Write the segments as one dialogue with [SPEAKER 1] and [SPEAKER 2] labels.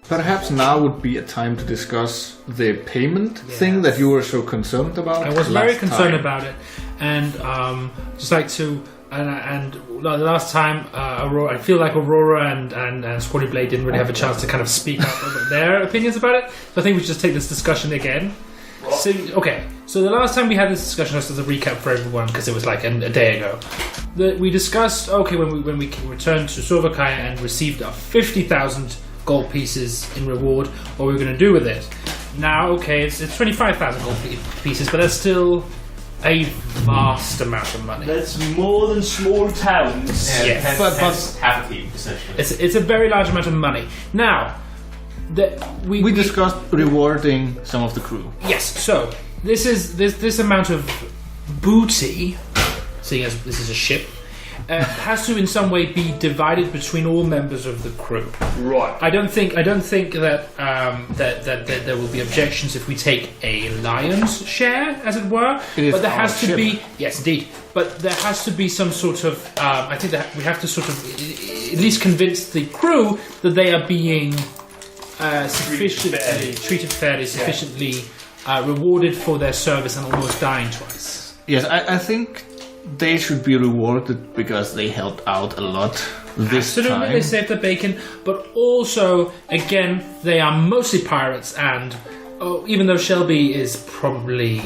[SPEAKER 1] Perhaps now would be a time to discuss the payment thing that you were so concerned about.
[SPEAKER 2] I was very concerned about it, and just like to. And the last time, Aurora, I feel like Aurora and Sporty Blade didn't really have a chance to kind of speak up about their opinions about it. So I think we should just take this discussion again. So the last time we had this discussion, just as a recap for everyone, because it was like a day ago, we discussed when we returned to Sorvakai and received our 50,000 gold pieces in reward, what we were going to do with it. Now, it's 25,000 gold pieces, but that's still a vast amount of money.
[SPEAKER 3] That's more than small towns.
[SPEAKER 2] Yes.
[SPEAKER 4] But half a team, essentially.
[SPEAKER 2] It's a very large amount of money. Now, we
[SPEAKER 1] discussed rewarding some of the crew.
[SPEAKER 2] Yes. So this amount of booty, seeing as this is a ship, has to in some way be divided between all members of the crew.
[SPEAKER 3] Right.
[SPEAKER 2] I don't think that that there will be objections if we take a lion's share, as it were. But there has to be indeed. But there has to be some sort of. I think that we have to sort of at least convince the crew that they are being treated fairly, sufficiently rewarded for their service and almost dying twice.
[SPEAKER 1] Yes, I think they should be rewarded because they helped out a lot this time.
[SPEAKER 2] They saved the bacon, but also, again, they are mostly pirates, and even though Shelby is probably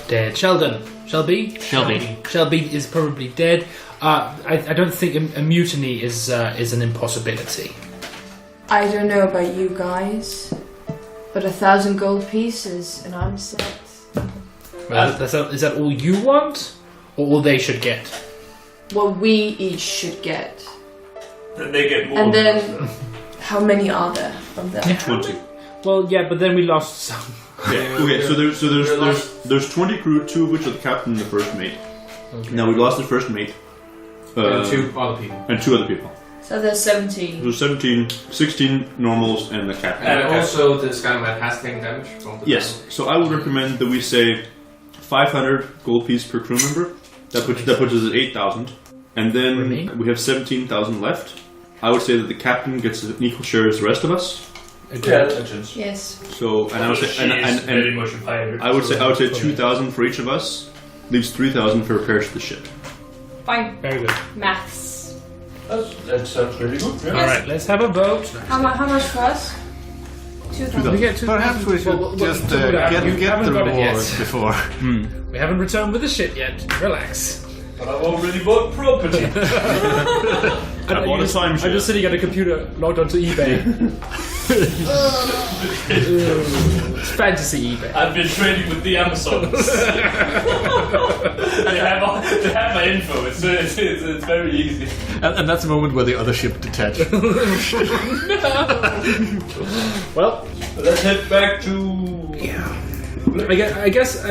[SPEAKER 2] dead. Shelby is probably dead. I don't think a mutiny is an impossibility.
[SPEAKER 5] I don't know about you guys, but 1,000 gold pieces and I'm set.
[SPEAKER 2] Is that all you want? Or all they should get?
[SPEAKER 5] What we each should get.
[SPEAKER 3] Then they get more.
[SPEAKER 5] And then, how many are there of them?
[SPEAKER 6] 20.
[SPEAKER 2] Well, yeah, but then we lost some.
[SPEAKER 6] Yeah. Okay. So there's 20 crew, 2 of which are the captain and the first mate. Okay. Now we lost the first mate.
[SPEAKER 4] And 2 other people.
[SPEAKER 6] And 2 other people.
[SPEAKER 5] So there's 17.
[SPEAKER 6] So 17, 16 normals and the captain.
[SPEAKER 4] And also the Skyman has taken damage from the
[SPEAKER 6] Yes. So I would recommend that we say 500 gold piece per crew member. That puts us at 8,000. And then we have 17,000 left. I would say that the captain gets an equal share as the rest of us.
[SPEAKER 5] Yes.
[SPEAKER 6] So, and I would say, and I would say 2,000 for each of us. Leaves 3,000 for repairs to the ship.
[SPEAKER 5] Fine.
[SPEAKER 2] Very good.
[SPEAKER 5] Maths.
[SPEAKER 3] That sounds really good. Yeah.
[SPEAKER 2] All right, let's have a vote.
[SPEAKER 5] How much for us? 2,000.
[SPEAKER 2] We get 2,000.
[SPEAKER 1] Perhaps we should just get the reward before.
[SPEAKER 2] We haven't returned with the shit yet. Relax.
[SPEAKER 3] But I've already bought property.
[SPEAKER 6] I bought a time share.
[SPEAKER 2] I'm just sitting at a computer logged onto eBay. It's fantasy eBay.
[SPEAKER 3] I've been trading with the Amazons. they have my info. It's very easy.
[SPEAKER 1] And that's the moment where the other ship detached.
[SPEAKER 2] Well,
[SPEAKER 3] let's head back to.
[SPEAKER 2] Yeah. I guess.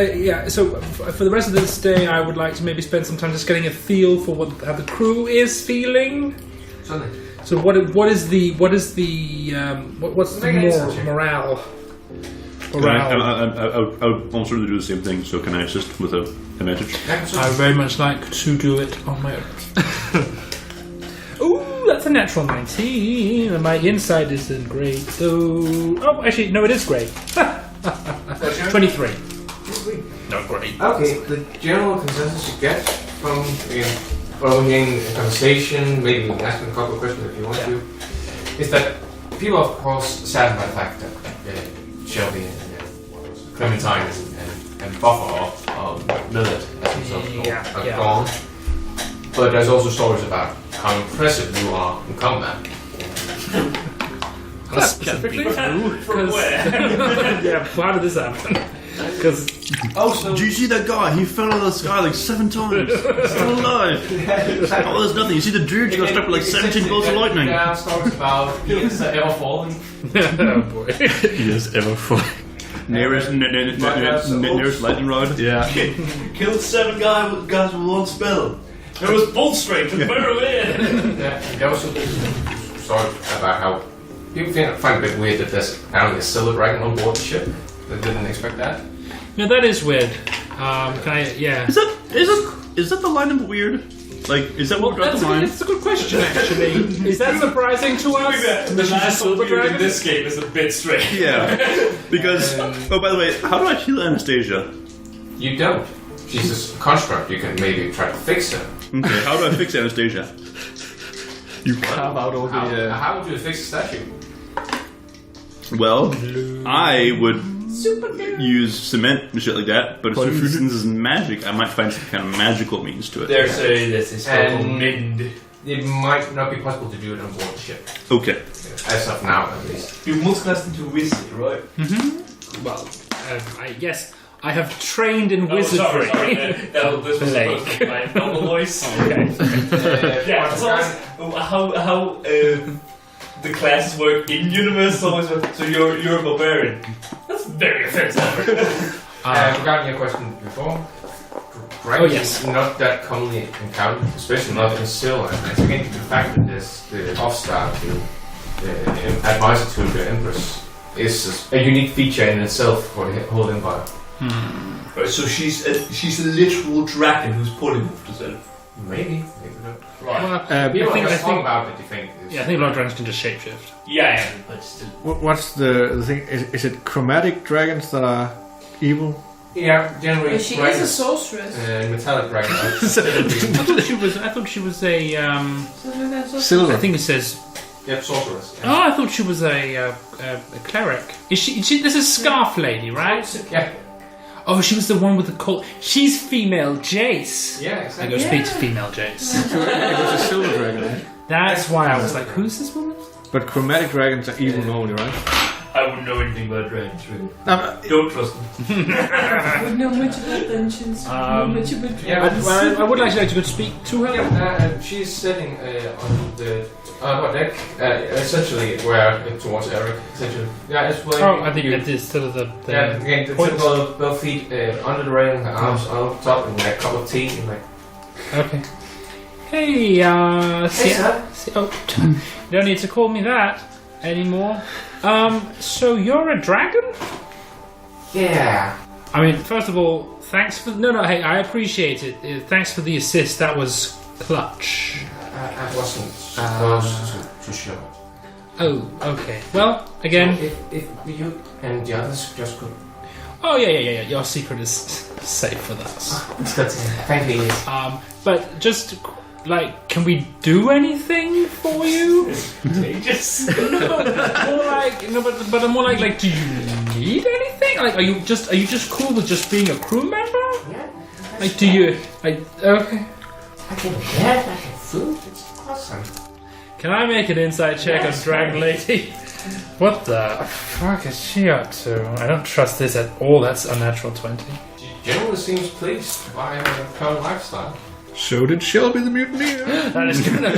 [SPEAKER 2] So for the rest of this day, I would like to maybe spend some time just getting a feel for how the crew is feeling.
[SPEAKER 4] Something.
[SPEAKER 2] So what's the morale?
[SPEAKER 6] I would almost really do the same thing. So can I assist with a message?
[SPEAKER 2] I very much like to do it on my own. Ooh, that's a natural 19. And my insight isn't great, though. Oh, actually, no, it is great. 23. Not great.
[SPEAKER 4] Okay, the general consensus you get from following a conversation, maybe asking a couple of questions if you want to, is that people, of course, saddened by the fact that Shelby and Clementine and Buffer or Millet, as himself are gone. But there's also stories about how impressive you are in combat.
[SPEAKER 2] Specifically from where? Yeah, how did this happen? Because
[SPEAKER 6] did you see that guy? He fell out of the sky like 7 times. He's still alive. Oh, there's nothing. You see the dude got struck with like 17 bolts of lightning.
[SPEAKER 4] There are stories about he is ever falling.
[SPEAKER 2] Oh boy,
[SPEAKER 1] he is ever falling.
[SPEAKER 6] Nearest lightning rod.
[SPEAKER 1] Yeah.
[SPEAKER 3] Killed 7 guys with 1 spell. There was bull strength and barrel in.
[SPEAKER 4] There was a story about how people find it a bit weird that there's apparently a silver dragon on board the ship. They didn't expect that.
[SPEAKER 2] Yeah, that is weird. Can I? Yeah.
[SPEAKER 6] Is that the line of weird? Like, is that what we got to mind?
[SPEAKER 2] That's a good question, actually. Is that surprising to us?
[SPEAKER 3] The last silver dragon in this game is a bit strange.
[SPEAKER 6] Yeah. Because, oh, by the way, how do I heal Anastasia?
[SPEAKER 4] You don't. She's a construct. You can maybe try to fix her.
[SPEAKER 6] Okay, how do I fix Anastasia?
[SPEAKER 7] You carve out all the...
[SPEAKER 4] How would you fix the statue?
[SPEAKER 6] Well, I would use cement and shit like that, but since this is magic, I might find some kind of magical means to it.
[SPEAKER 3] There's a historical mend.
[SPEAKER 4] It might not be possible to do it on board the ship.
[SPEAKER 6] Okay.
[SPEAKER 4] As of now, at least.
[SPEAKER 3] You must class into wizard, right?
[SPEAKER 2] Well, yes, I have trained in wizardry.
[SPEAKER 3] Sorry. This was supposed to be my normal voice.
[SPEAKER 2] Okay.
[SPEAKER 3] Yeah, it's always how the classes work in universe. Always so you're a barbarian. That's very offensive.
[SPEAKER 4] Regarding your question before, dragons
[SPEAKER 2] yes.
[SPEAKER 4] is not that commonly encountered, especially not in Still. And I think the fact that there's the off-star, the advisor to the Empress, is a unique feature in itself for the whole empire.
[SPEAKER 3] Right, so she's a literal dragon who's polymorphed herself.
[SPEAKER 4] Maybe not.
[SPEAKER 3] Right.
[SPEAKER 2] Well,
[SPEAKER 4] People
[SPEAKER 2] I
[SPEAKER 4] are
[SPEAKER 2] think,
[SPEAKER 4] strong about it, you think.
[SPEAKER 2] yeah, I think a lot of dragons can just shapeshift.
[SPEAKER 3] Yeah, but still.
[SPEAKER 7] What's the thing? Is it chromatic dragons that are evil?
[SPEAKER 4] Yeah, generally.
[SPEAKER 5] She is a
[SPEAKER 4] dragons,
[SPEAKER 5] sorceress.
[SPEAKER 4] metallic dragons.
[SPEAKER 2] I thought she was a.
[SPEAKER 7] Silver.
[SPEAKER 2] I think it says.
[SPEAKER 4] Yep, sorceress.
[SPEAKER 2] Oh, I thought she was a cleric. Is she? This is Scarf Lady, right?
[SPEAKER 4] Yeah.
[SPEAKER 2] Oh, she was the one with the colt. She's female Jace.
[SPEAKER 4] Yeah,
[SPEAKER 2] I
[SPEAKER 4] exactly.
[SPEAKER 2] go speak to female Jace.
[SPEAKER 7] It was a silver dragon, right?
[SPEAKER 2] That's why I was like, who's this woman?
[SPEAKER 7] But chromatic dragons are evil normally, right?
[SPEAKER 3] I wouldn't know anything about dragons, really.
[SPEAKER 7] No,
[SPEAKER 3] Don't trust them.
[SPEAKER 5] We know much about dungeons. We know much about
[SPEAKER 4] Yeah,
[SPEAKER 2] I would actually like to go speak to her.
[SPEAKER 4] yeah, she's sitting on the deck, essentially where towards Eric. Essentially, yeah, it's where.
[SPEAKER 2] Oh, I think it is still the
[SPEAKER 4] Yeah, again, the
[SPEAKER 2] point.
[SPEAKER 4] typical both feet under the railing, her arms on top, and like a cup of tea, and like.
[SPEAKER 2] Okay. Hey,
[SPEAKER 4] sir.
[SPEAKER 2] you don't need to call me that anymore. So you're a dragon?
[SPEAKER 4] Yeah.
[SPEAKER 2] I mean, first of all, thanks for... No, hey, I appreciate it. Thanks for the assist. That was clutch.
[SPEAKER 4] I wasn't supposed to show it.
[SPEAKER 2] Oh, okay. Well, again...
[SPEAKER 4] So if you and the others just could.
[SPEAKER 2] Oh, yeah. Your secret is safe with us.
[SPEAKER 4] It's good to hear. Thank you.
[SPEAKER 2] But just... Like, can we do anything for you?
[SPEAKER 3] Contagious.
[SPEAKER 2] But I'm more like, do you need anything? Like, are you just cool with just being a crew member?
[SPEAKER 4] Yeah.
[SPEAKER 2] Like, do you, like, okay.
[SPEAKER 4] I can get food. It's awesome.
[SPEAKER 2] Can I make an inside check on Dragon Lady? What the fuck is she up to? I don't trust this at all. That's a natural 20.
[SPEAKER 4] She generally seems pleased by her current lifestyle.
[SPEAKER 7] so did Shelby the Mutineer.
[SPEAKER 2] That is gonna.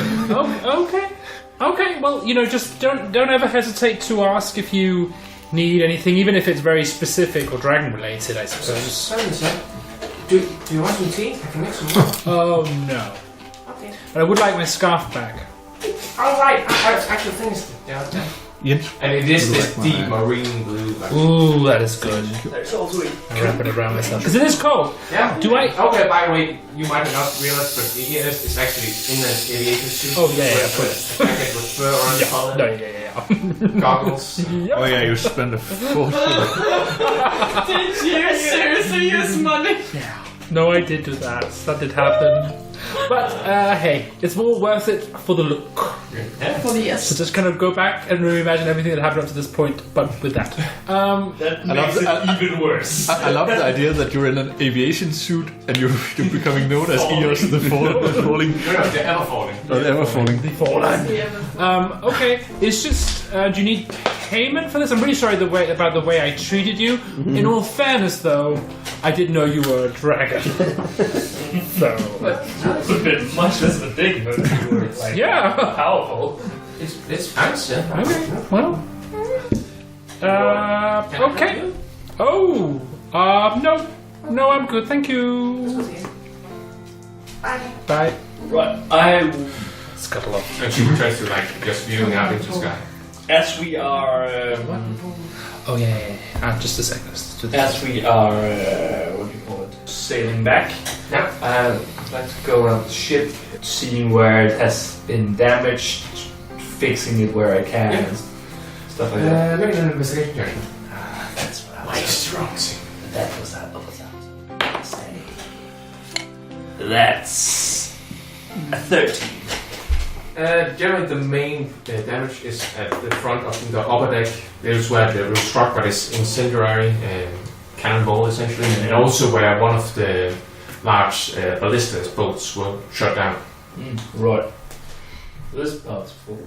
[SPEAKER 2] Okay. Well, just don't ever hesitate to ask if you need anything, even if it's very specific or dragon related. I suppose.
[SPEAKER 4] Sorry, sir. Do you want some tea? I can make some more.
[SPEAKER 2] Oh no.
[SPEAKER 4] Okay.
[SPEAKER 2] But I would like my scarf back.
[SPEAKER 4] All right. I've actually finished it. Yeah.
[SPEAKER 7] Yes.
[SPEAKER 4] And it is this deep marine blue.
[SPEAKER 2] Ooh, that is good.
[SPEAKER 3] There's also
[SPEAKER 2] I'm wrapping it around myself because it is cold.
[SPEAKER 4] Yeah.
[SPEAKER 2] Do I?
[SPEAKER 4] Okay. By the way, you might have not realized, but the ES is actually in an aviation suit.
[SPEAKER 2] Oh, yeah,
[SPEAKER 4] with a jacket with fur on the collar.
[SPEAKER 2] No, yeah.
[SPEAKER 4] Goggles.
[SPEAKER 7] Oh yeah, you spend a fortune.
[SPEAKER 5] Did you seriously use money?
[SPEAKER 2] No, I did do that. That did happen. But hey, it's more worth it for the look.
[SPEAKER 5] For the yes.
[SPEAKER 2] So just kind of go back and reimagine everything that happened up to this point, but with that.
[SPEAKER 3] that makes it even worse.
[SPEAKER 7] I love the idea that you're in an aviation suit and you're becoming known as Eos the Falling.
[SPEAKER 4] No, they're ever falling.
[SPEAKER 7] Or the Ever Falling.
[SPEAKER 2] Okay, it's just, do you need payment for this? I'm really sorry about the way I treated you. In all fairness, though, I didn't know you were a dragon. So,
[SPEAKER 3] It's a bit much less of a thing, but you were like powerful.
[SPEAKER 4] It's fancy.
[SPEAKER 2] okay, well, okay. Oh, no, I'm good, thank you. Bye.
[SPEAKER 3] Right, I
[SPEAKER 2] Scuttle up.
[SPEAKER 4] And she returns to just viewing out into the sky.
[SPEAKER 3] as we are
[SPEAKER 2] Oh yeah. Just a second.
[SPEAKER 3] as we are what do you call it? Sailing back.
[SPEAKER 4] Yeah.
[SPEAKER 3] I'd like to go around the ship seeing where it has been damaged, fixing it where I can,
[SPEAKER 4] Yeah.
[SPEAKER 3] and stuff like that.
[SPEAKER 4] Make an investigation check.
[SPEAKER 3] That's what I was.
[SPEAKER 4] strong.
[SPEAKER 3] That was that. What was that? Say. That's a 13.
[SPEAKER 4] Generally, the main damage is at the front of the upper deck. This is where the roof struck, but it's incendiary cannonball essentially, and also where one of the large ballista bolts were shot down.
[SPEAKER 3] Right. This part's full.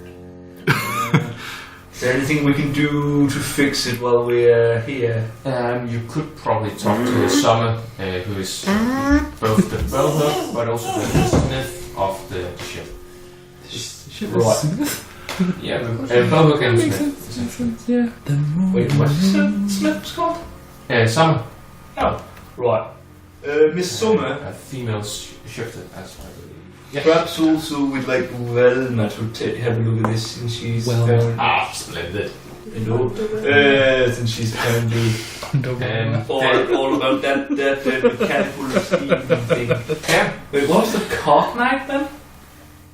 [SPEAKER 3] Is there anything we can do to fix it while we're here?
[SPEAKER 4] You could probably talk to Summer, who is both the bellhook but also the smith of the ship.
[SPEAKER 3] Right.
[SPEAKER 4] Yeah, bellhook and smith.
[SPEAKER 7] Yeah.
[SPEAKER 3] Wait, what's Smith's called?
[SPEAKER 4] Summer.
[SPEAKER 3] Oh, right. Miss Summer.
[SPEAKER 4] A female shifted, as I believe. Yeah.
[SPEAKER 3] Perhaps also we'd like Velma to have a look at this since she's
[SPEAKER 4] Splendid.
[SPEAKER 3] since she's apparently all about that mechanical steam thing.
[SPEAKER 4] Yeah.
[SPEAKER 3] Wait, what was the cart knight then?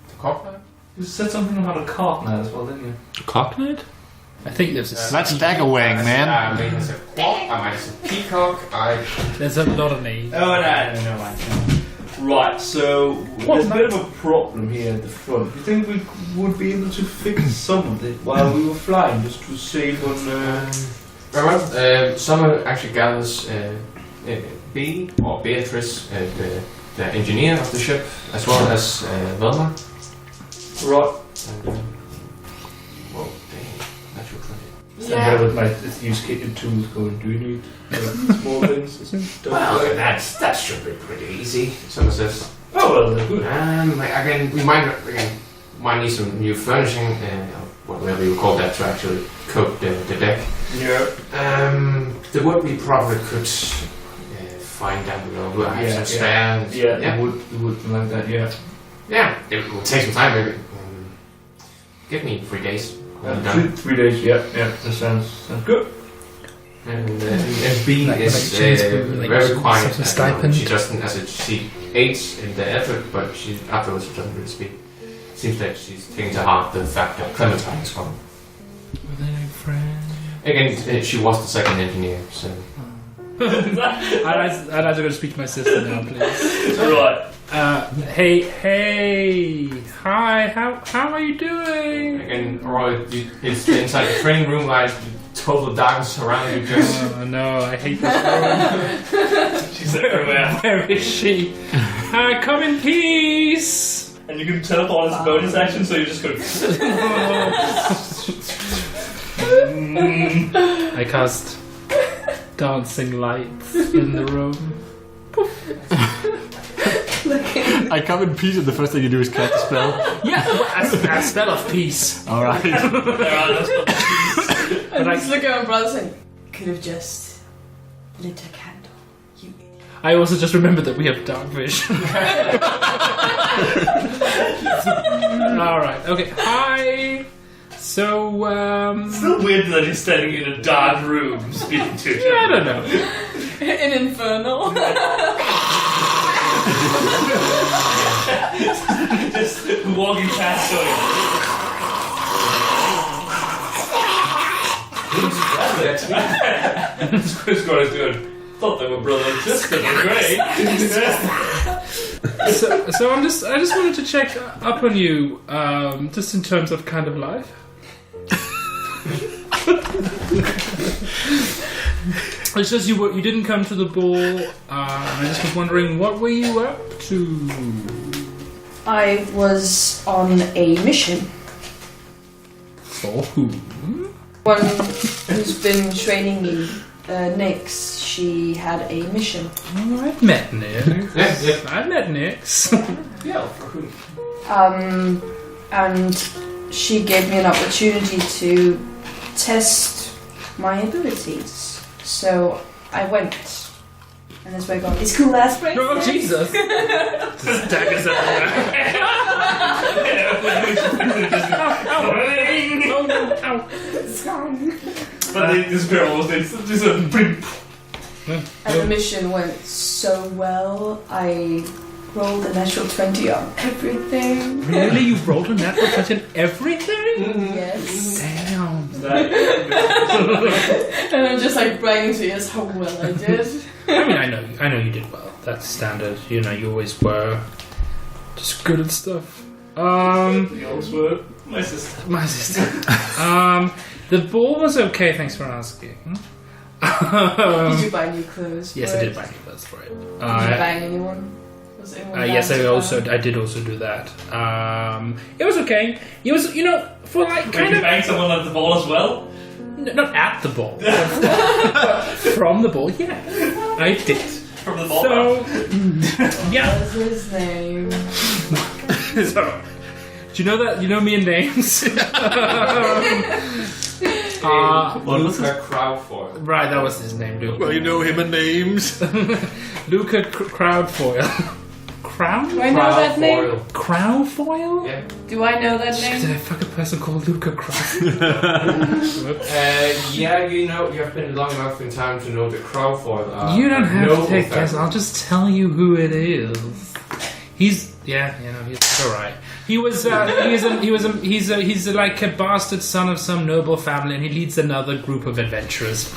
[SPEAKER 4] The cockpit?
[SPEAKER 3] You said something about a cart knight as well, didn't you?
[SPEAKER 7] Cockneyed? I think there's a
[SPEAKER 1] That's Daggerwang, man.
[SPEAKER 4] I might have said quack, I might have said peacock,
[SPEAKER 7] there's a lot of names.
[SPEAKER 3] Oh, no. Right, so there's a bit of a problem here at the front. Do you think we would be able to fix some of it while we were flying, just to save on...
[SPEAKER 4] Very well. Summer actually gathers B, or Beatrice, the engineer of the ship, as well as Velma.
[SPEAKER 3] Right.
[SPEAKER 4] Well, natural 20.
[SPEAKER 3] And how would my use kitchen tools going? Do you need small things?
[SPEAKER 4] Well, that should be pretty easy, Summer says.
[SPEAKER 3] Oh, well, they're good.
[SPEAKER 4] Again, we might need some new furnishing, whatever you call that, to actually coat the deck.
[SPEAKER 3] Yeah.
[SPEAKER 4] The wood we probably could find down below. We'll have some spare.
[SPEAKER 3] Yeah, it would like that, yeah.
[SPEAKER 4] Yeah, it will take some time, maybe. Give me 3 days.
[SPEAKER 3] 3 days, yeah, that sounds good.
[SPEAKER 4] And B is very quiet.
[SPEAKER 7] Stipend.
[SPEAKER 4] She doesn't, she aids in the effort, but she afterwards she doesn't really speak. Seems like she's taking to heart the fact that Clementine is gone.
[SPEAKER 7] Were they friends?
[SPEAKER 4] Again, she was the second engineer, so.
[SPEAKER 7] I'd like to go speak to my sister now, please.
[SPEAKER 3] Right.
[SPEAKER 7] Hey, hi, how are you doing?
[SPEAKER 4] Again, Roy, it's inside the training room, like total darkness around you. Just
[SPEAKER 7] Oh no, I hate this room.
[SPEAKER 3] She's everywhere.
[SPEAKER 7] Where is she? Come in peace.
[SPEAKER 3] And you can teleport as a bonus action, so you just go...
[SPEAKER 7] I cast dancing lights in the room.
[SPEAKER 1] I come in peace, and the first thing you do is cast a spell.
[SPEAKER 7] Yeah, a spell of peace.
[SPEAKER 1] Alright.
[SPEAKER 5] I just look at my brother saying, could have just lit a candle. You idiot.
[SPEAKER 7] I also just remembered that we have dark vision. Alright, okay. Hi. So,
[SPEAKER 3] It's still weird that he's standing in a dark room speaking to you.
[SPEAKER 7] I don't know.
[SPEAKER 5] An infernal.
[SPEAKER 3] Just walking past going... That's Chris Gordon's doing. Thought they were brother and sister, they're great.
[SPEAKER 7] So I just wanted to check up on you, just in terms of kind of life. It's just you didn't come to the ball. I just was wondering, what were you up to?
[SPEAKER 5] I was on a mission.
[SPEAKER 7] For who?
[SPEAKER 5] One who's been training me, Nyx, she had a mission.
[SPEAKER 7] Oh, I've met Nix.
[SPEAKER 4] yeah.
[SPEAKER 7] I've met Nix.
[SPEAKER 3] Yeah, for who?
[SPEAKER 5] And she gave me an opportunity to test my abilities. So I went, and that's where I got this cool ass bracelet.
[SPEAKER 7] Oh Jesus! Daggers everywhere. Oh no! Ow!
[SPEAKER 5] It's gone.
[SPEAKER 3] But they disappear almost instantly, so...
[SPEAKER 5] And the mission went so well. I rolled a natural 20 on everything.
[SPEAKER 2] Really? You rolled a natural 20 on everything?
[SPEAKER 5] Yes.
[SPEAKER 2] Damn.
[SPEAKER 5] And I'm just like bragging to you how well I did.
[SPEAKER 2] I mean, I know you did well. That's standard. You know, you always were just good at stuff.
[SPEAKER 3] You always were. My sister.
[SPEAKER 2] The ball was okay. Thanks for asking.
[SPEAKER 5] Did you buy new clothes?
[SPEAKER 2] Yes,
[SPEAKER 5] for
[SPEAKER 2] I
[SPEAKER 5] it?
[SPEAKER 2] did buy new clothes for it.
[SPEAKER 5] Did you bang anyone? Was anyone
[SPEAKER 2] Yes,
[SPEAKER 5] down to
[SPEAKER 2] I did also do that. It was okay. It was, you know, for like
[SPEAKER 3] Wait,
[SPEAKER 2] kind
[SPEAKER 3] you
[SPEAKER 2] of
[SPEAKER 3] banged someone at the ball as well?
[SPEAKER 2] not at the ball, from the ball. Yeah, I did.
[SPEAKER 3] From the ball?
[SPEAKER 2] So, yeah.
[SPEAKER 5] What's his name?
[SPEAKER 2] So, do you know that? You know me in names.
[SPEAKER 4] What was that crowd for?
[SPEAKER 2] Right, that was his name, Luke.
[SPEAKER 7] Well, you know him and names.
[SPEAKER 2] Luca Crowdfoil. Crown?
[SPEAKER 5] Do I know that name?
[SPEAKER 2] Crowdfoil?
[SPEAKER 4] Yeah.
[SPEAKER 5] Do I know that
[SPEAKER 2] Did
[SPEAKER 5] name?
[SPEAKER 2] I fuck a person called Luca Crow?
[SPEAKER 4] Yeah, you know, you have been long enough in time to know the crowdfoil are
[SPEAKER 2] You don't have
[SPEAKER 4] noble
[SPEAKER 2] to take
[SPEAKER 4] family.
[SPEAKER 2] guess. I'll just tell you who it is. He's alright. He's like a bastard son of some noble family, and he leads another group of adventurers.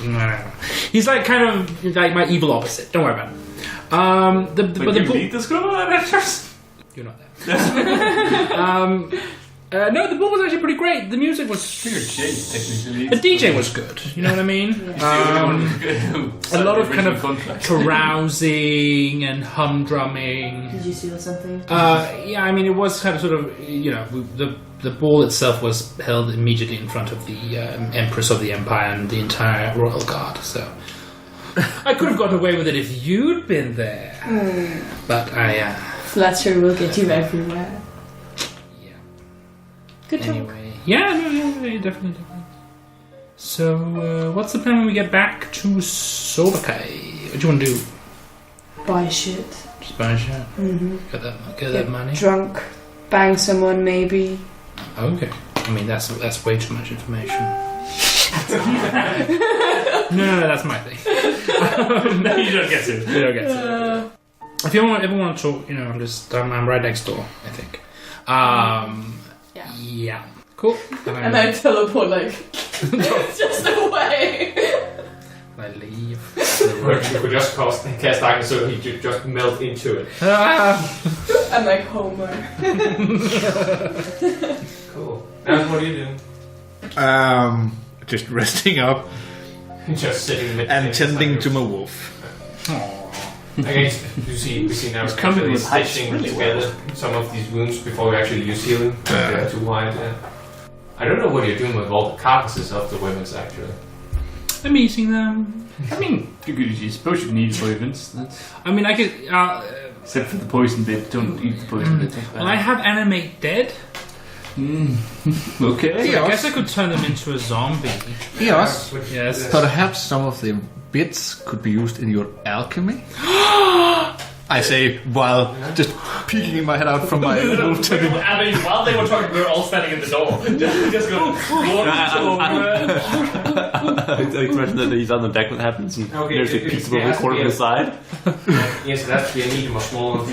[SPEAKER 2] He's like kind of like my evil opposite. Don't worry about it.
[SPEAKER 3] But you lead this group of adventures?
[SPEAKER 2] You're not there. No, the ball was actually pretty great. The music was. The DJ was good. You know what I mean? A lot of kind of carousing and humdrumming.
[SPEAKER 5] Did you steal something?
[SPEAKER 2] Yeah, I mean, it was kind of sort of, you know, the ball itself was held immediately in front of the Empress of the Empire and the entire Royal Guard, so I could have gotten away with it if you'd been there. But I,
[SPEAKER 5] Flattery will get you everywhere.
[SPEAKER 2] yeah.
[SPEAKER 5] Good talk.
[SPEAKER 2] Anyway, yeah, definitely. So, what's the plan when we get back to Sorvakai? What do you want to do?
[SPEAKER 5] Buy shit.
[SPEAKER 2] Just buy shit?
[SPEAKER 5] Mm-hmm.
[SPEAKER 2] Get that money?
[SPEAKER 5] Drunk. Bang someone, maybe.
[SPEAKER 2] Okay. I mean, that's way too much information. No, that's my thing.
[SPEAKER 3] No, you don't get to.
[SPEAKER 2] You don't get to. If you ever want to talk, you know, I'm right next door, I think. Yeah. Cool.
[SPEAKER 5] And I teleport like just away.
[SPEAKER 2] I leave.
[SPEAKER 4] You could just cast darkness so he could just melt into it.
[SPEAKER 5] I'm like Homer.
[SPEAKER 4] Cool. Now what are you doing?
[SPEAKER 7] Just resting up
[SPEAKER 4] Just sitting mid
[SPEAKER 7] and tending to my wolf.
[SPEAKER 4] Okay, we see now
[SPEAKER 3] It's coming with heights
[SPEAKER 4] stitching
[SPEAKER 3] really
[SPEAKER 4] together some of these wounds before we actually use healing. They're too wide. I don't know what you're doing with all the carcasses of the women's actually.
[SPEAKER 2] I'm eating them.
[SPEAKER 3] I mean, you suppose you can eat poisons.
[SPEAKER 2] I mean, I could.
[SPEAKER 3] Except for the poison bit. Don't eat the poison bit.
[SPEAKER 2] Well, I have animate dead.
[SPEAKER 3] Okay.
[SPEAKER 2] I guess I could turn them into a zombie.
[SPEAKER 7] Yes.
[SPEAKER 2] Yes.
[SPEAKER 7] Perhaps some of the bits could be used in your alchemy. I say while just peeking my head out from my wolf tent.
[SPEAKER 3] I mean, while they were talking, we were all standing in the door. Just going.
[SPEAKER 8] I imagine that he's on the deck when it happens, and
[SPEAKER 4] Okay,
[SPEAKER 8] there's a
[SPEAKER 4] it-
[SPEAKER 8] piece of
[SPEAKER 4] it
[SPEAKER 8] a
[SPEAKER 4] has to
[SPEAKER 8] corner
[SPEAKER 4] be
[SPEAKER 8] of
[SPEAKER 4] a-
[SPEAKER 8] the side.
[SPEAKER 4] Yes, that's the medium or smaller.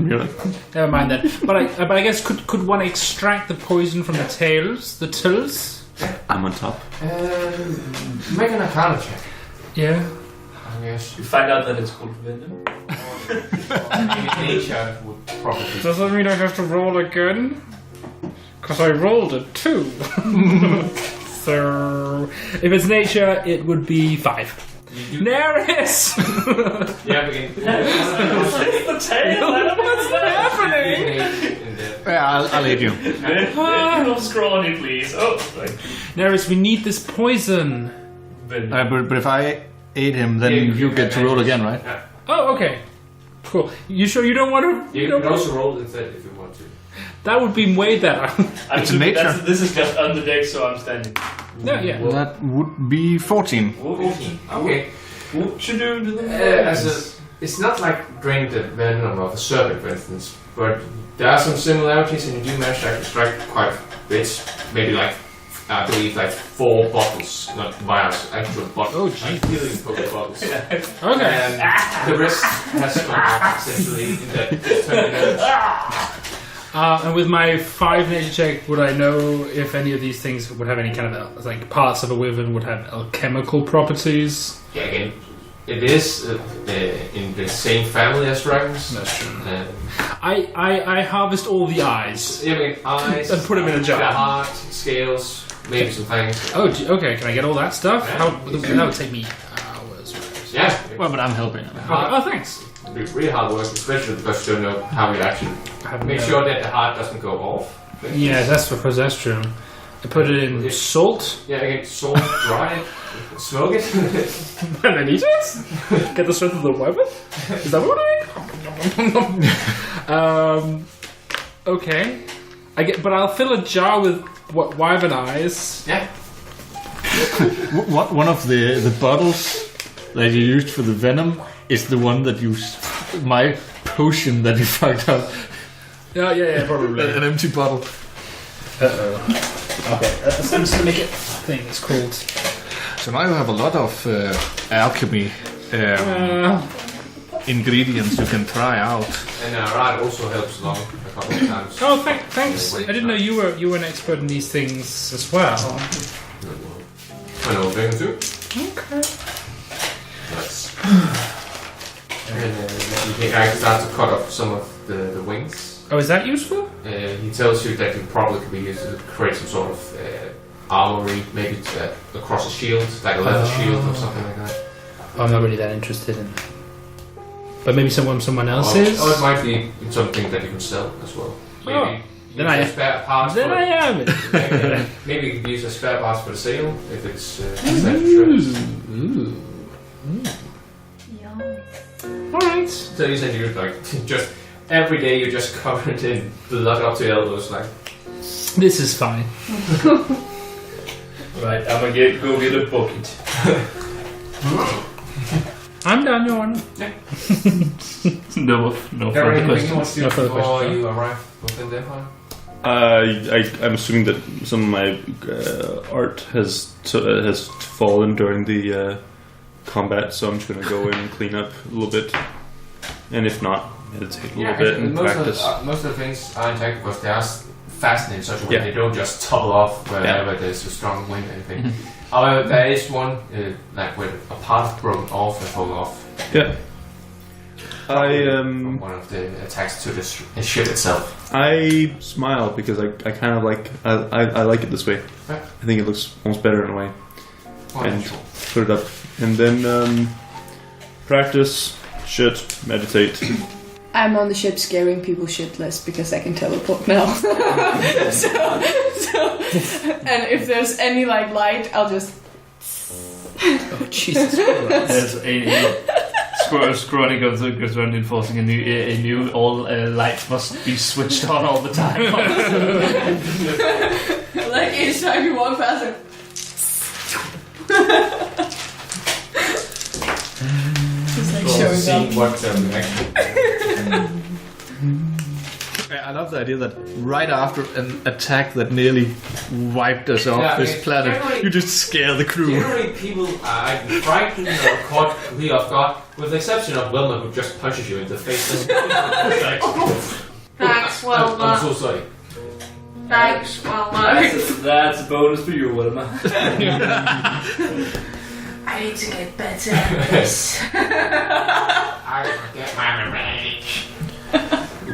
[SPEAKER 2] Never mind that. But I guess could one extract the poison from the tails, the tills?
[SPEAKER 8] I'm on top.
[SPEAKER 4] Make an Arcana check.
[SPEAKER 2] Yeah.
[SPEAKER 4] I guess.
[SPEAKER 3] You find out that it's called venom.
[SPEAKER 4] Nature would probably.
[SPEAKER 2] Does that mean I have to roll again? Because I rolled a 2. So if it's nature, it would be 5. Neris!
[SPEAKER 4] Yeah, we can.
[SPEAKER 3] The tail.
[SPEAKER 2] What's happening?
[SPEAKER 7] Yeah, I'll aid you.
[SPEAKER 3] Don't scrawny, please. Oh, like
[SPEAKER 2] Neris, we need this poison.
[SPEAKER 7] But if I aid him, then you get to roll again, right?
[SPEAKER 4] Yeah.
[SPEAKER 2] Oh, okay. Cool. You sure you don't want to?
[SPEAKER 4] You can also roll instead if you want to.
[SPEAKER 2] That would be way better.
[SPEAKER 7] It's nature.
[SPEAKER 3] This is just on the deck, so I'm standing.
[SPEAKER 2] No, yeah.
[SPEAKER 7] That would be 14.
[SPEAKER 4] 14. Okay.
[SPEAKER 3] What you do to them?
[SPEAKER 4] It's not like draining the venom of a serpent, for instance, but there are some similarities, and you do manage to extract quite bits, maybe like I believe, like 4 bottles, not vials, actual bottles.
[SPEAKER 2] Oh, gee.
[SPEAKER 4] Like healing poker bottles.
[SPEAKER 2] Okay.
[SPEAKER 4] And the rest has gone off essentially in that 20 minutes.
[SPEAKER 2] And with my 5 nature check, would I know if any of these things would have any kind of like parts of a wyvern would have alchemical properties?
[SPEAKER 4] Yeah, again, it is in the same family as dragons.
[SPEAKER 2] That's true. I harvest all the eyes.
[SPEAKER 4] I mean, eyes,
[SPEAKER 2] And put 'em in a jar.
[SPEAKER 4] The heart, scales, maybe some fangs.
[SPEAKER 2] Oh, okay. Can I get all that stuff?
[SPEAKER 4] Yeah.
[SPEAKER 2] That would take me hours. Right?
[SPEAKER 4] Yeah.
[SPEAKER 7] Well, but I'm helping.
[SPEAKER 2] Okay. Oh, thanks.
[SPEAKER 4] It'd be really hard work, especially because you don't know how you actually make sure that the heart doesn't go off.
[SPEAKER 2] Yeah, that's true. I put it in salt.
[SPEAKER 4] Yeah, again, salt, dry it, smoke it.
[SPEAKER 2] And then eat it? Get the strength of the weapon? Is that what I mean? Okay. But I'll fill a jar with wyvern eyes.
[SPEAKER 4] Yeah.
[SPEAKER 7] One of the bottles that you used for the venom is the one that used my potion that you fucked up.
[SPEAKER 2] Yeah, probably.
[SPEAKER 7] An empty bottle.
[SPEAKER 2] Uh-oh. Okay, I'm just gonna make it thing. It's called.
[SPEAKER 7] So now you have a lot of alchemy ingredients you can try out.
[SPEAKER 4] And rod also helps along a couple of times.
[SPEAKER 2] Oh, thanks. I didn't know you were an expert in these things as well.
[SPEAKER 4] I know thing too.
[SPEAKER 2] Okay.
[SPEAKER 4] Nice. And I can start to cut off some of the wings.
[SPEAKER 2] Oh, is that useful?
[SPEAKER 4] He tells you that it probably could be used to create some sort of armory, maybe across a shield, like a leather shield or something like that.
[SPEAKER 2] I'm not really that interested in. But maybe someone else is.
[SPEAKER 4] Or it might be something that you can sell as well. Maybe
[SPEAKER 2] Oh, then I-
[SPEAKER 4] spare parts.
[SPEAKER 2] Then I am it.
[SPEAKER 4] Maybe you can use a spare parts for the sale if it's
[SPEAKER 2] Alright.
[SPEAKER 4] So you said you're like just every day you're just covered in blood up to your elbows, like.
[SPEAKER 2] This is fine.
[SPEAKER 3] Right, I'm gonna go get a bucket.
[SPEAKER 2] I'm done, Your Honor.
[SPEAKER 3] No further questions.
[SPEAKER 4] No further questions. You arrive within the empire?
[SPEAKER 6] I'm assuming that some of my art has fallen during the combat, so I'm just going to go in and clean up a little bit, and if not, meditate a little bit and practice.
[SPEAKER 4] Most of the things are intact because they are fastened in such a way
[SPEAKER 6] Yeah.
[SPEAKER 4] they don't just topple off wherever there's a strong wind or anything. However, there is one like where a part broken off and fallen off.
[SPEAKER 6] Yeah.
[SPEAKER 4] From one of the attacks to the ship itself.
[SPEAKER 6] I smile because I kind of like I like it this way.
[SPEAKER 4] Right.
[SPEAKER 6] I think it looks almost better in a way. And
[SPEAKER 4] Wonderful.
[SPEAKER 6] put it up, and then practice, shit, meditate.
[SPEAKER 5] I'm on the ship scaring people shitless because I can teleport now. so, and if there's any like light, I'll just.
[SPEAKER 2] Oh, Jesus Christ.
[SPEAKER 3] There's a scrawny goes around enforcing a new all lights must be switched on all the time.
[SPEAKER 5] Like each time you walk past it. It's like
[SPEAKER 4] We'll
[SPEAKER 5] showing
[SPEAKER 4] see
[SPEAKER 5] up.
[SPEAKER 4] what actually.
[SPEAKER 7] I love the idea that right after an attack that nearly wiped us off this planet,
[SPEAKER 4] generally-
[SPEAKER 7] you just scare the crew.
[SPEAKER 4] Generally, people are either frightened or caught completely off guard, with the exception of Wilma, who just punches you in the face. Like,
[SPEAKER 5] Thanks,
[SPEAKER 4] I'm so sorry.
[SPEAKER 5] Thanks,
[SPEAKER 3] That's a bonus for you, Wilma.
[SPEAKER 5] I need to get better at this.
[SPEAKER 4] I get my revenge.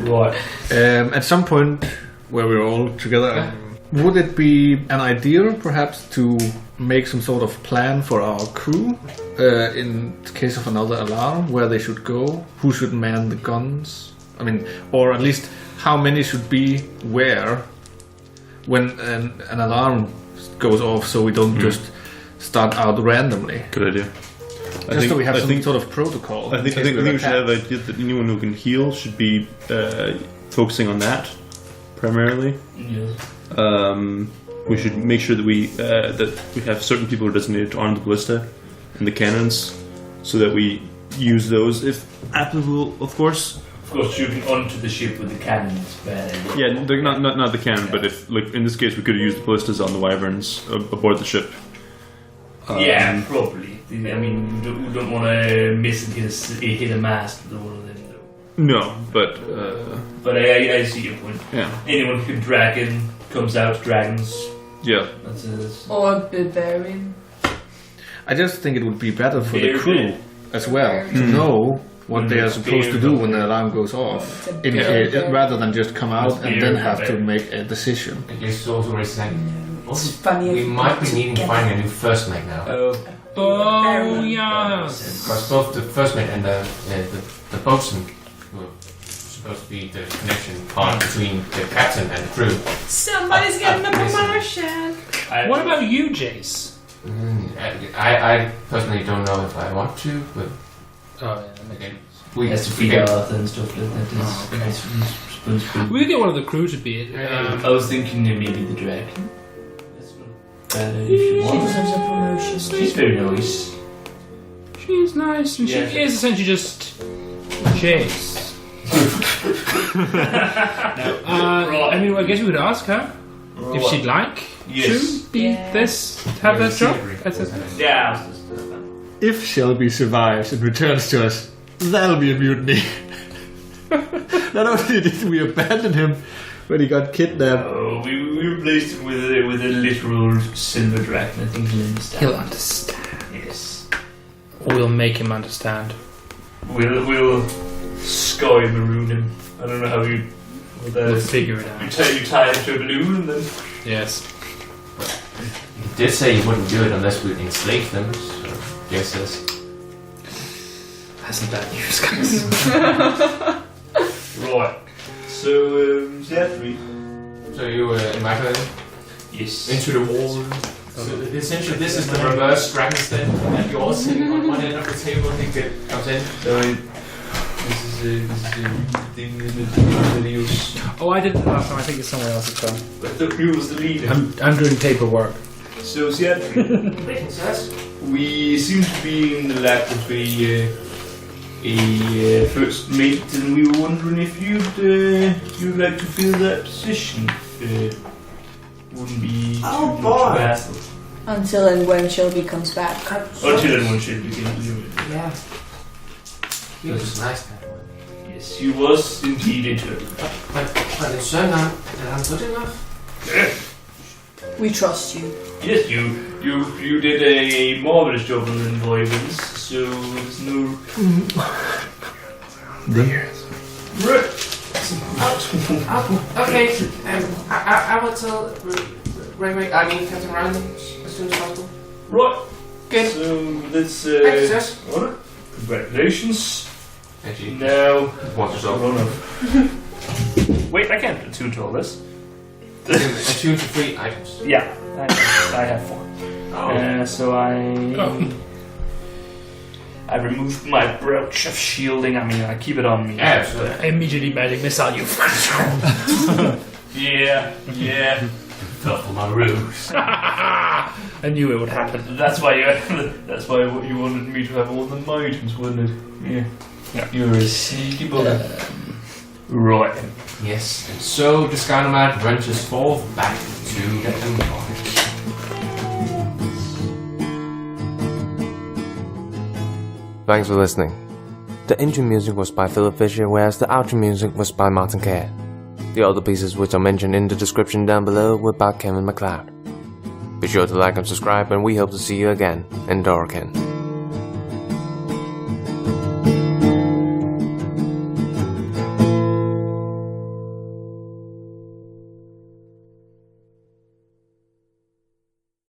[SPEAKER 3] Right.
[SPEAKER 7] At some point where we're all together, would it be an idea perhaps to make some sort of plan for our crew in case of another alarm, where they should go, who should man the guns? I mean, or at least how many should be where when an alarm goes off, so we don't just start out randomly.
[SPEAKER 6] Good idea.
[SPEAKER 7] Just so we have some sort of protocol.
[SPEAKER 6] I think we should have the idea that anyone who can heal should be focusing on that primarily.
[SPEAKER 3] Yes.
[SPEAKER 6] We should make sure that we have certain people who are designated to arm the ballista and the cannons, so that we use those if applicable, of course.
[SPEAKER 3] course, shooting onto the ship with the cannons.
[SPEAKER 6] Yeah, not the cannon, but if like in this case we could have used the ballistas on the wyverns aboard the ship.
[SPEAKER 3] Yeah, probably. I mean, you don't want to miss and hit a mast with one of them.
[SPEAKER 6] No, but
[SPEAKER 3] I see your point.
[SPEAKER 6] yeah,
[SPEAKER 3] Anyone who can dragon comes out dragons.
[SPEAKER 6] yeah.
[SPEAKER 3] That's
[SPEAKER 5] Or barbarian.
[SPEAKER 7] I just think it would be better for the
[SPEAKER 3] Very
[SPEAKER 7] crew
[SPEAKER 3] good.
[SPEAKER 7] as well to know what they are supposed to do when the alarm goes off, rather than just come out and then have to make a decision.
[SPEAKER 4] I guess it's also very sad.
[SPEAKER 5] It's funny
[SPEAKER 4] We
[SPEAKER 5] if you
[SPEAKER 4] might be
[SPEAKER 5] get
[SPEAKER 4] needing to
[SPEAKER 5] together.
[SPEAKER 4] find a new first mate now.
[SPEAKER 2] Oh, yeah.
[SPEAKER 4] Because both the first mate and the boatswain were supposed to be the connection part between the captain and the crew.
[SPEAKER 5] Somebody's getting a promotion.
[SPEAKER 2] What about you, Jace?
[SPEAKER 4] I personally don't know if I want to, but
[SPEAKER 2] Oh, yeah.
[SPEAKER 4] again,
[SPEAKER 3] we have to feed Arthur and stuff like that.
[SPEAKER 2] We could get one of the crew to be it.
[SPEAKER 3] I was thinking maybe the dragon. That's not bad if you
[SPEAKER 5] She
[SPEAKER 3] want.
[SPEAKER 5] deserves a promotion.
[SPEAKER 3] She's very nice.
[SPEAKER 2] She's nice, and
[SPEAKER 3] Yeah.
[SPEAKER 2] she is essentially just Jace. I mean, I guess we could ask her if she'd like
[SPEAKER 3] Yes.
[SPEAKER 2] to be this, have that job.
[SPEAKER 3] Yeah.
[SPEAKER 7] If Shelby survives and returns to us, that'll be a mutiny. Not only did we abandon him when he got kidnapped,
[SPEAKER 3] We replaced it with a literal silver dragon. I think he'll understand.
[SPEAKER 2] He'll understand.
[SPEAKER 3] Yes.
[SPEAKER 2] We'll make him understand.
[SPEAKER 3] We'll sky maroon him. I don't know how you.
[SPEAKER 2] We'll figure it out.
[SPEAKER 3] You tie him to a balloon and then.
[SPEAKER 2] Yes.
[SPEAKER 4] he did say he wouldn't do it unless we enslave them. So yes, yes.
[SPEAKER 2] That's some bad news, guys.
[SPEAKER 3] Right. So, Zachary.
[SPEAKER 4] So you imagine
[SPEAKER 3] Yes.
[SPEAKER 4] into the wall. So essentially, this is the reverse dragon's den, and you're all sitting on one end of the table. I think it comes in.
[SPEAKER 3] This is a thing in the videos.
[SPEAKER 2] Oh, I did it last time. I think it's someone else's turn.
[SPEAKER 3] I thought you was the leader.
[SPEAKER 2] I'm doing paperwork.
[SPEAKER 3] So, Zachary. We seem to be in the lack of a first mate, and we were wondering if you'd like to fill that position. Wouldn't be too much hassle.
[SPEAKER 5] Until and when Shelby comes back.
[SPEAKER 3] Until anyone should begin to do it.
[SPEAKER 4] Yeah. He was nice that one.
[SPEAKER 3] Yes, you was indeed interested.
[SPEAKER 4] But it's so not that I'm good enough.
[SPEAKER 5] We trust you.
[SPEAKER 3] Yes, you did a marvelous job on the envoyments, so there's no. Right.
[SPEAKER 4] Okay, I will tell Captain Ryan as soon as possible.
[SPEAKER 3] Right.
[SPEAKER 4] Good.
[SPEAKER 3] So let's.
[SPEAKER 4] Success.
[SPEAKER 3] Alright. Congratulations.
[SPEAKER 4] Thank you.
[SPEAKER 3] Now.
[SPEAKER 4] Watch yourself.
[SPEAKER 3] Run up. Wait, I can't attune to all this.
[SPEAKER 4] Attune to 3 items.
[SPEAKER 3] Yeah, I have 4. So I removed my brooch of shielding. I mean, I keep it on me.
[SPEAKER 4] Absolutely.
[SPEAKER 2] I immediately magic missile you.
[SPEAKER 3] Yeah.
[SPEAKER 4] Fell for my ruse.
[SPEAKER 2] I knew it would happen.
[SPEAKER 3] That's why you wanted me to have all the items, wasn't it? Yeah. You're a sneaky bugger. Right.
[SPEAKER 4] Yes. And so the Sky Nomad ventures forth back to the Empire.
[SPEAKER 9] Thanks for listening. The intro music was by Fischer, whereas the outro music was by Martin Kerr. The other pieces which are mentioned in the description down below were by Kevin MacLeod. Be sure to like and subscribe, and we hope to see you again in Dorkin.